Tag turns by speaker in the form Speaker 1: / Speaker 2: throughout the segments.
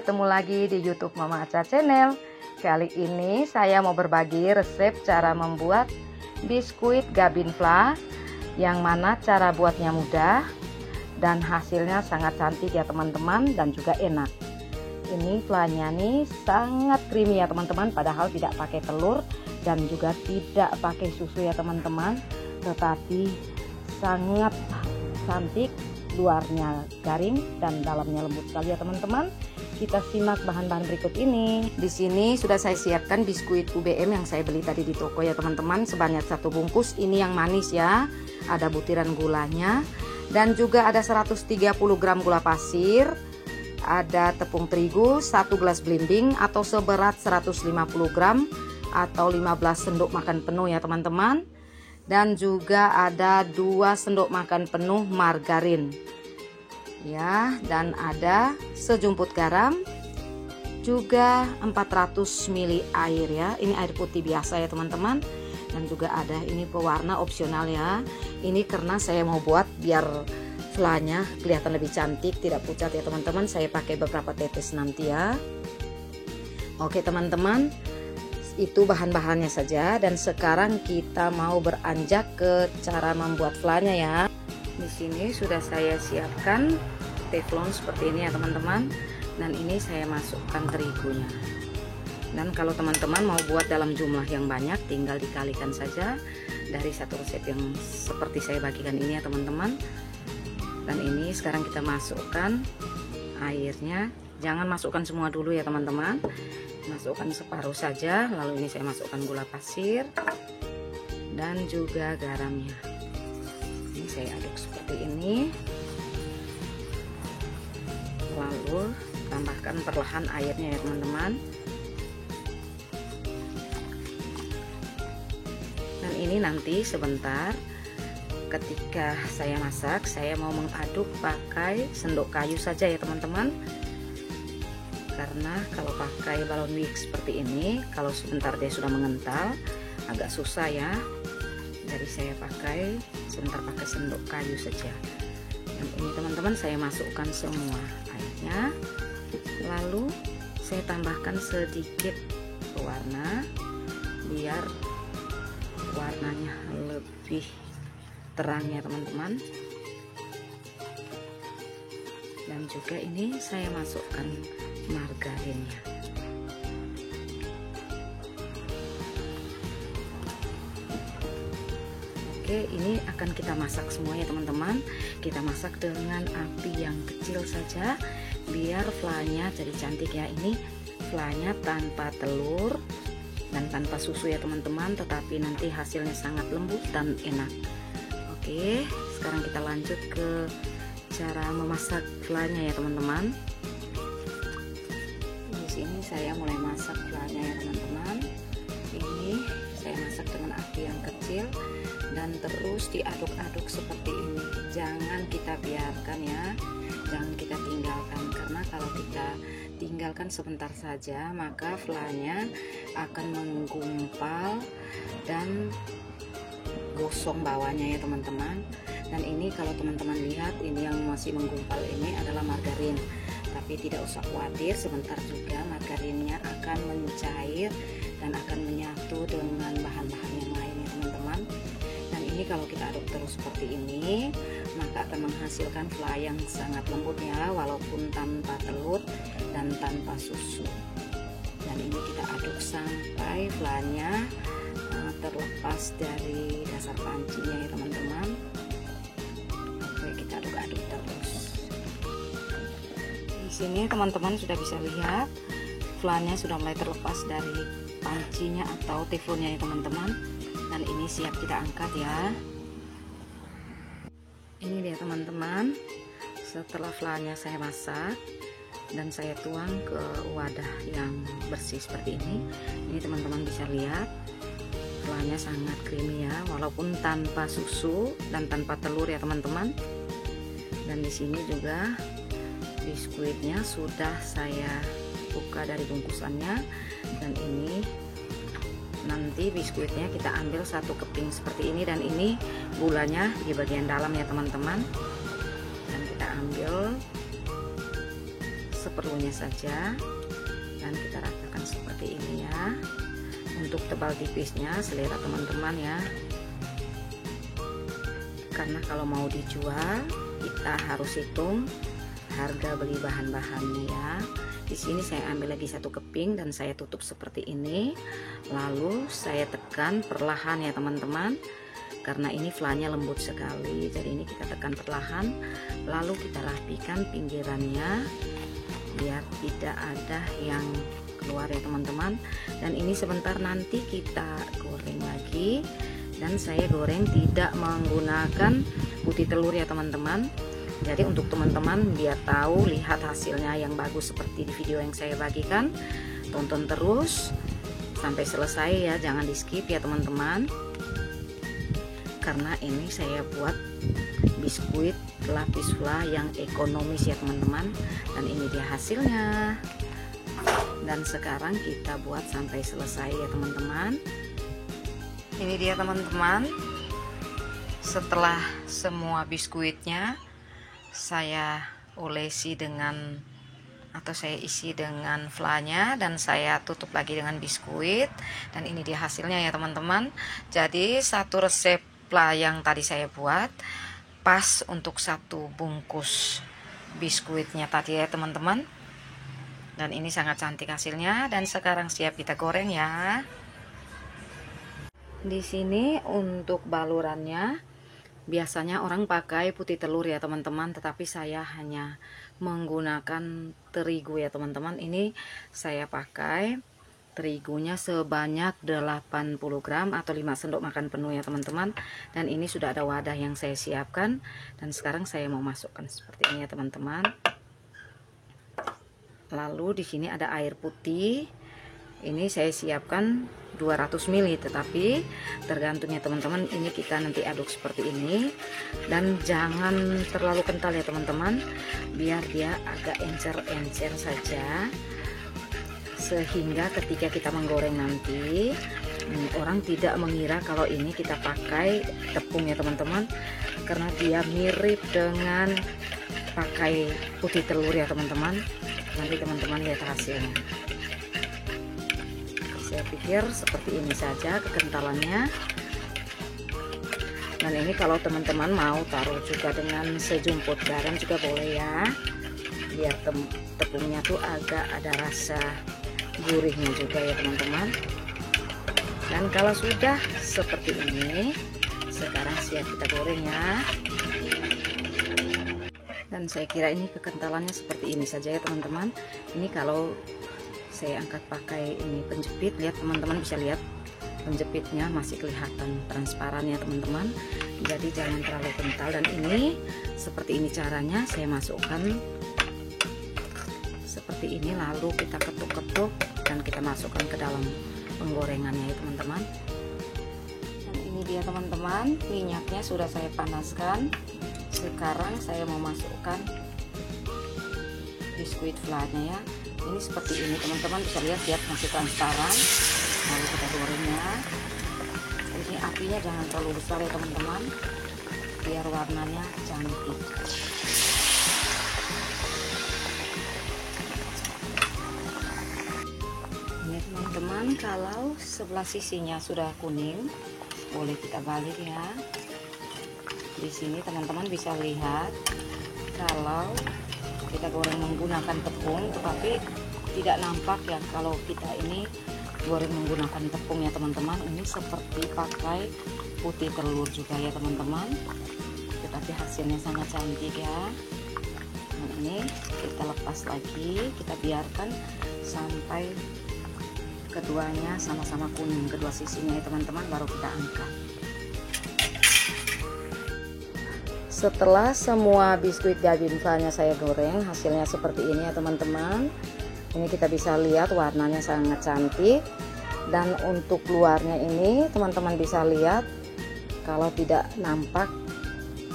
Speaker 1: ketemu lagi di YouTube Mama Aca Channel. Kali ini saya mau berbagi resep cara membuat biskuit Gabinfla, yang mana cara buatnya mudah dan hasilnya sangat cantik ya teman-teman, dan juga enak. Ini flanya nih sangat creamy ya teman-teman, padahal tidak pakai telur dan juga tidak pakai susu ya teman-teman, tetapi sangat cantik. Luarnya garing dan dalamnya lembut sekali ya teman-teman. Kita simak bahan-bahan berikut ini. Di sini sudah saya siapkan biskuit UBM yang saya beli tadi di toko ya teman-teman, sebanyak 1 bungkus. Ini yang manis ya, ada butiran gulanya, dan juga ada 130 gram gula pasir, ada tepung terigu 1 gelas belimbing atau seberat 150 gram atau 15 sendok makan penuh ya teman-teman. Dan juga ada 2 sendok makan penuh margarin ya, dan ada sejumput garam, juga 400 ml air ya, ini air putih biasa ya teman-teman. Dan juga ada ini pewarna opsional ya, ini karena saya mau buat biar flanya kelihatan lebih cantik, tidak pucat ya teman-teman, saya pakai beberapa tetes nanti ya. Oke teman-teman, itu bahan-bahannya saja, dan sekarang kita mau beranjak ke cara membuat flanya ya. Di sini sudah saya siapkan teflon seperti ini ya teman-teman, dan ini saya masukkan terigunya. Dan kalau teman-teman mau buat dalam jumlah yang banyak, tinggal dikalikan saja dari satu resep yang seperti saya bagikan ini ya teman-teman. Dan ini sekarang kita masukkan airnya, jangan masukkan semua dulu ya teman-teman, masukkan separuh saja. Lalu ini saya masukkan gula pasir dan juga garamnya. Ini saya aduk seperti ini, lalu tambahkan perlahan airnya ya teman-teman. Dan ini nanti sebentar ketika saya masak, saya mau mengaduk pakai sendok kayu saja ya teman-teman, karena kalau pakai balon mix seperti ini, kalau sebentar dia sudah mengental agak susah ya. Jadi saya sebentar pakai sendok kayu saja. Dan ini teman-teman saya masukkan semua airnya, lalu saya tambahkan sedikit pewarna biar warnanya lebih terang ya teman-teman. Dan juga ini saya masukkan margarinnya. Oke, ini akan kita masak semua ya teman-teman. Kita masak dengan api yang kecil saja biar flanya jadi cantik ya. Ini flanya tanpa telur dan tanpa susu ya teman-teman, tetapi nanti hasilnya sangat lembut dan enak. Oke, sekarang kita lanjut ke cara memasak flanya ya teman-teman. Di sini saya mulai masak flanya ya teman-teman. Ini saya masak dengan api yang kecil dan terus diaduk-aduk seperti ini. Jangan kita biarkan ya, jangan kita tinggalkan, karena kalau kita tinggalkan sebentar saja maka flanya akan menggumpal dan gosong bawahnya ya teman-teman. Dan ini kalau teman-teman lihat, ini yang masih menggumpal ini adalah margarin, tapi tidak usah khawatir, sebentar juga margarinnya akan mencair dan akan menyatu dengan bahan-bahan yang lain ya teman-teman. Dan ini kalau kita aduk terus seperti ini, maka akan menghasilkan fla yang sangat lembut ya, walaupun tanpa telur dan tanpa susu. Dan ini kita aduk sampai flanya terlepas dari dasar pancinya ya teman-teman. Oke, kita aduk-aduk terus. Di sini teman-teman sudah bisa lihat flanya sudah mulai terlepas dari pancinya atau teflonnya ya teman-teman. Dan ini siap kita angkat ya. Ini dia teman-teman, setelah flanya saya masak dan saya tuang ke wadah yang bersih seperti ini. Ini teman-teman bisa lihat flanya sangat creamy ya, walaupun tanpa susu dan tanpa telur ya teman-teman. Dan di sini juga biskuitnya sudah saya buka dari bungkusannya, dan ini nanti biskuitnya kita ambil 1 keping seperti ini, dan ini gulanya di bagian dalam ya teman-teman. Dan kita ambil seperlunya saja dan kita ratakan seperti ini ya. Untuk tebal tipisnya selera teman-teman ya, karena kalau mau dijual kita harus hitung harga beli bahan-bahannya ya. Di sini saya ambil lagi 1 keping dan saya tutup seperti ini, lalu saya tekan perlahan ya teman-teman, karena ini flanya lembut sekali. Jadi ini kita tekan perlahan, lalu kita rapikan pinggirannya biar tidak ada yang keluar ya teman-teman. Dan ini sebentar nanti kita goreng lagi, dan saya goreng tidak menggunakan putih telur ya teman-teman. Jadi untuk teman-teman biar tahu, lihat hasilnya yang bagus seperti di video yang saya bagikan, tonton terus sampai selesai ya, jangan di skip ya teman-teman, karena ini saya buat biskuit lapis fla yang ekonomis ya teman-teman. Dan ini dia hasilnya, dan sekarang kita buat sampai selesai ya teman-teman. Ini dia teman-teman, setelah semua biskuitnya saya olesi dengan, atau saya isi dengan flanya, dan saya tutup lagi dengan biskuit. Dan ini dia hasilnya ya teman-teman. Jadi 1 resep fla yang tadi saya buat pas untuk 1 bungkus biskuitnya tadi ya teman-teman. Dan ini sangat cantik hasilnya, dan sekarang siap kita goreng ya. Di sini untuk balurannya biasanya orang pakai putih telur ya teman-teman, tetapi saya hanya menggunakan terigu ya teman-teman. Ini saya pakai terigunya sebanyak 80 gram atau 5 sendok makan penuh ya teman-teman. Dan ini sudah ada wadah yang saya siapkan, dan sekarang saya mau masukkan seperti ini ya teman-teman. Lalu di sini ada air putih, ini saya siapkan 200 ml, tetapi tergantung ya teman-teman, ini kita nanti aduk seperti ini, dan jangan terlalu kental ya teman-teman, biar dia agak encer-encer saja, sehingga ketika kita menggoreng nanti orang tidak mengira kalau ini kita pakai tepung ya teman-teman, karena dia mirip dengan pakai putih telur ya teman-teman. Nanti teman-teman lihat hasilnya. Saya pikir seperti ini saja kekentalannya. Dan ini kalau teman-teman mau taruh juga dengan sejumput garam juga boleh ya, biar tepungnya tuh agak ada rasa gurihnya juga ya teman-teman. Dan kalau sudah seperti ini, sekarang siap kita goreng ya. Dan saya kira ini kekentalannya seperti ini saja ya teman-teman. Ini kalau saya angkat pakai ini penjepit, lihat teman-teman, bisa lihat penjepitnya masih kelihatan transparan ya teman-teman. Jadi jangan terlalu kental. Dan ini seperti ini caranya, saya masukkan seperti ini, lalu kita ketuk-ketuk dan kita masukkan ke dalam penggorengannya ya teman-teman. Dan ini dia teman-teman, minyaknya sudah saya panaskan. Sekarang saya mau masukkan biskuit flanya ya. Ini seperti ini teman-teman, bisa lihat dia masih transparan. Lalu kita gorengnya. Ini apinya jangan terlalu besar ya teman-teman, biar warnanya cantik. Ini teman-teman, kalau sebelah sisinya sudah kuning, boleh kita balik ya. Di sini teman-teman bisa lihat kalau kita goreng menggunakan tepung, tetapi tidak nampak ya kalau kita ini goreng menggunakan tepung ya teman-teman. Ini seperti pakai putih telur juga ya teman-teman, tetapi hasilnya sangat cantik ya. Nah, ini kita lepas lagi, kita biarkan sampai keduanya sama-sama kuning, kedua sisinya ya teman-teman, baru kita angkat. Setelah semua biskuit Gabin Fla-nya saya goreng, hasilnya seperti ini ya teman-teman. Ini kita bisa lihat warnanya sangat cantik. Dan untuk luarnya ini teman-teman bisa lihat, kalau tidak nampak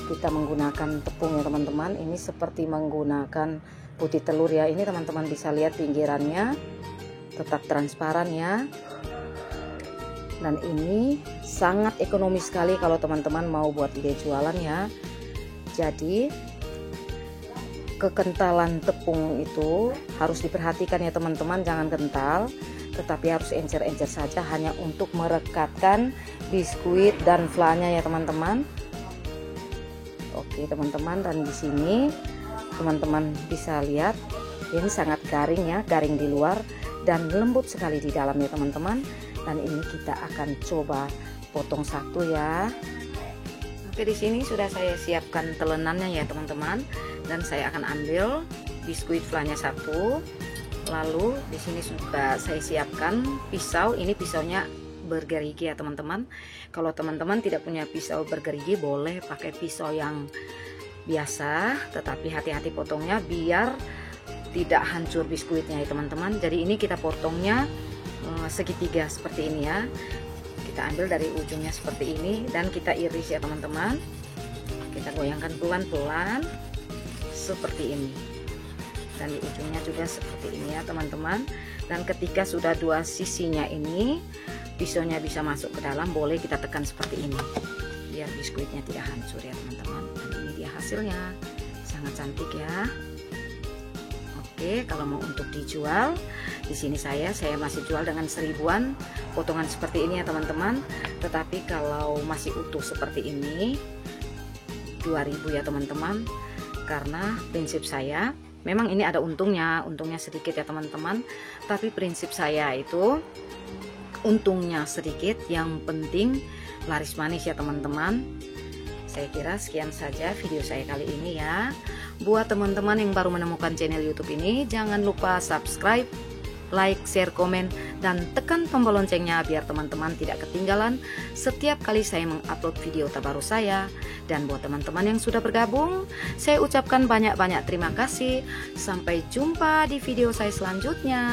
Speaker 1: kita menggunakan tepung ya teman-teman. Ini seperti menggunakan putih telur ya. Ini teman-teman bisa lihat pinggirannya tetap transparan ya. Dan ini sangat ekonomis sekali kalau teman-teman mau buat ide jualan ya. Jadi kekentalan tepung itu harus diperhatikan ya teman-teman, jangan kental, tetapi harus encer-encer saja hanya untuk merekatkan biskuit dan flanya ya teman-teman. Oke teman-teman, dan di sini teman-teman bisa lihat ini sangat garing ya, garing di luar dan lembut sekali di dalam ya teman-teman. Dan ini kita akan coba potong satu ya. Oke, di sini sudah saya siapkan telenannya ya teman-teman, dan saya akan ambil biskuit flanya satu. Lalu di sini juga saya siapkan pisau. Ini pisaunya bergerigi ya teman-teman. Kalau teman-teman tidak punya pisau bergerigi, boleh pakai pisau yang biasa, tetapi hati-hati potongnya biar tidak hancur biskuitnya ya teman-teman. Jadi ini kita potongnya segitiga seperti ini ya. Kita ambil dari ujungnya seperti ini dan kita iris ya teman-teman. Kita goyangkan pelan-pelan seperti ini, dan di ujungnya juga seperti ini ya teman-teman. Dan ketika sudah dua sisinya ini pisaunya bisa masuk ke dalam, boleh kita tekan seperti ini biar biskuitnya tidak hancur ya teman-teman. Dan ini dia hasilnya, sangat cantik ya. Oke, kalau mau untuk dijual, di sini saya masih jual dengan 1000-an potongan seperti ini ya teman-teman. Tetapi kalau masih utuh seperti ini 2000 ya teman-teman. Karena prinsip saya, memang ini ada untungnya sedikit ya teman-teman. Tapi prinsip saya itu untungnya sedikit, yang penting laris manis ya teman-teman. Saya kira sekian saja video saya kali ini ya. Buat teman-teman yang baru menemukan channel YouTube ini, jangan lupa subscribe, like, share, komen, dan tekan tombol loncengnya biar teman-teman tidak ketinggalan setiap kali saya mengupload video terbaru saya. Dan buat teman-teman yang sudah bergabung, saya ucapkan banyak-banyak terima kasih. Sampai jumpa di video saya selanjutnya.